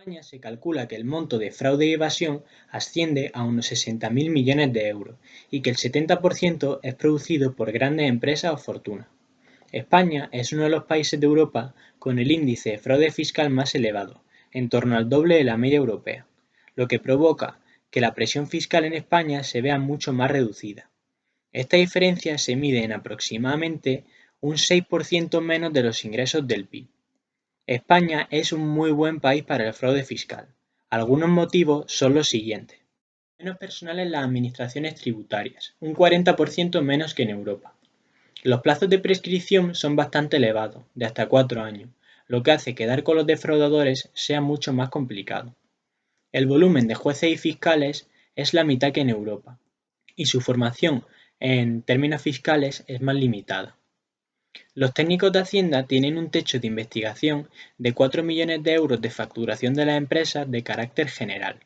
España se calcula que el monto de fraude y evasión asciende a unos 60.000 millones de euros y que el 70% es producido por grandes empresas o fortunas. España es uno de los países de Europa con el índice de fraude fiscal más elevado, en torno al doble de la media europea, lo que provoca que la presión fiscal en España se vea mucho más reducida. Esta diferencia se mide en aproximadamente un 6% menos de los ingresos del PIB. España es un muy buen país para el fraude fiscal. Algunos motivos son los siguientes: menos personal en las administraciones tributarias, un 40% menos que en Europa. Los plazos de prescripción son bastante elevados, de hasta 4 años, lo que hace que dar con los defraudadores sea mucho más complicado. El volumen de jueces y fiscales es la mitad que en Europa, y su formación en términos fiscales es más limitada. Los técnicos de Hacienda tienen un techo de investigación de 4 millones de euros de facturación de las empresas de carácter general.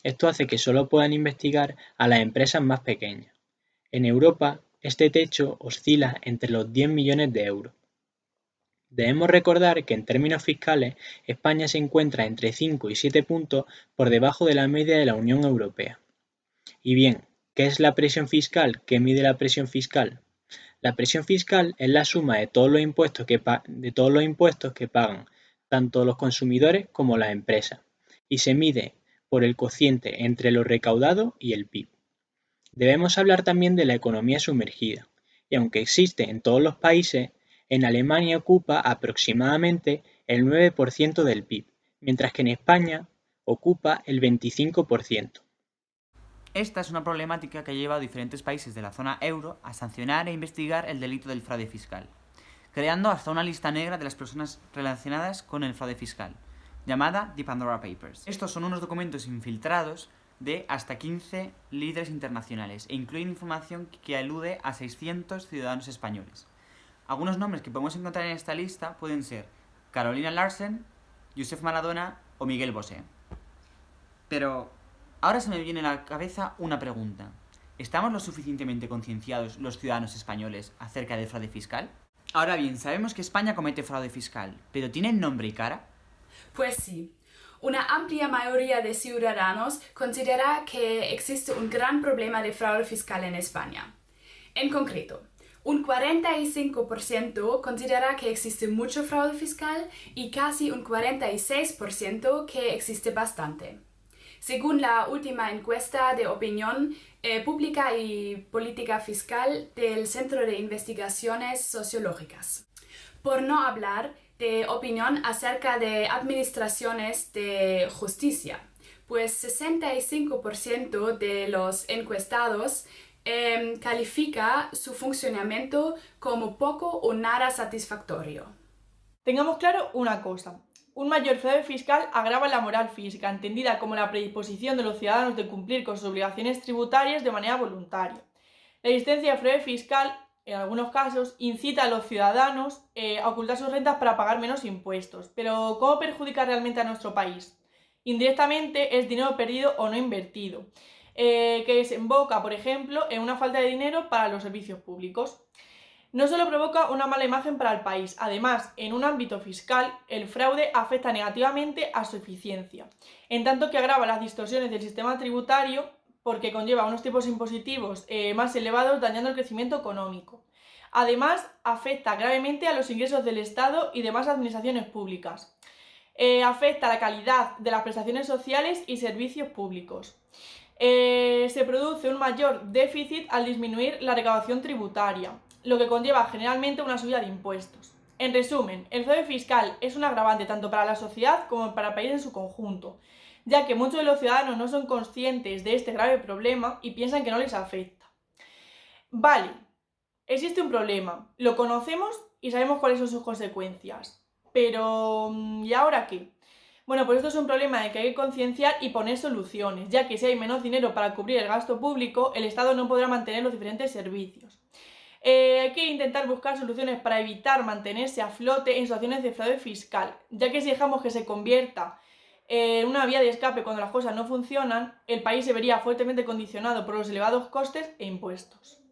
Esto hace que solo puedan investigar a las empresas más pequeñas. En Europa, este techo oscila entre los 10 millones de euros. Debemos recordar que en términos fiscales, España se encuentra entre 5 y 7 puntos por debajo de la media de la Unión Europea. Y bien, ¿qué es la presión fiscal? ¿Qué mide la presión fiscal? La presión fiscal es la suma de todos los impuestos que pagan tanto los consumidores como las empresas, y se mide por el cociente entre lo recaudado y el PIB. Debemos hablar también de la economía sumergida, y aunque existe en todos los países, en Alemania ocupa aproximadamente el 9% del PIB, mientras que en España ocupa el 25%. Esta es una problemática que ha llevado a diferentes países de la zona euro a sancionar e investigar el delito del fraude fiscal, creando hasta una lista negra de las personas relacionadas con el fraude fiscal, llamada The Pandora Papers. Estos son unos documentos infiltrados de hasta 15 líderes internacionales e incluyen información que alude a 600 ciudadanos españoles. Algunos nombres que podemos encontrar en esta lista pueden ser Carolina Larsen, Josep Maradona o Miguel Bosé. Pero ahora se me viene a la cabeza una pregunta. ¿Estamos lo suficientemente concienciados los ciudadanos españoles acerca del fraude fiscal? Ahora bien, sabemos que España comete fraude fiscal, ¿pero tiene nombre y cara? Pues sí. Una amplia mayoría de ciudadanos considera que existe un gran problema de fraude fiscal en España. En concreto, un 45% considera que existe mucho fraude fiscal y casi un 46% que existe bastante. Según la última encuesta de opinión pública y política fiscal del Centro de Investigaciones Sociológicas. Por no hablar de opinión acerca de administraciones de justicia, pues 65% de los encuestados califica su funcionamiento como poco o nada satisfactorio. Tengamos claro una cosa: un mayor fraude fiscal agrava la moral física, entendida como la predisposición de los ciudadanos de cumplir con sus obligaciones tributarias de manera voluntaria. La existencia de fraude fiscal, en algunos casos, incita a los ciudadanos a ocultar sus rentas para pagar menos impuestos. Pero ¿cómo perjudica realmente a nuestro país? Indirectamente es dinero perdido o no invertido, que desemboca, por ejemplo, en una falta de dinero para los servicios públicos. No solo provoca una mala imagen para el país, además, en un ámbito fiscal, el fraude afecta negativamente a su eficiencia, en tanto que agrava las distorsiones del sistema tributario porque conlleva unos tipos impositivos más elevados, dañando el crecimiento económico. Además, afecta gravemente a los ingresos del Estado y demás administraciones públicas. Afecta la calidad de las prestaciones sociales y servicios públicos. Se produce un mayor déficit al disminuir la recaudación tributaria, lo que conlleva generalmente una subida de impuestos. En resumen, el fraude fiscal es un agravante tanto para la sociedad como para el país en su conjunto, ya que muchos de los ciudadanos no son conscientes de este grave problema y piensan que no les afecta. Vale, existe un problema, lo conocemos y sabemos cuáles son sus consecuencias, pero ¿y ahora qué? Bueno, pues esto es un problema de que hay que concienciar y poner soluciones, ya que si hay menos dinero para cubrir el gasto público, el Estado no podrá mantener los diferentes servicios. Hay que intentar buscar soluciones para evitar mantenerse a flote en situaciones de fraude fiscal, ya que si dejamos que se convierta en una vía de escape cuando las cosas no funcionan, el país se vería fuertemente condicionado por los elevados costes e impuestos.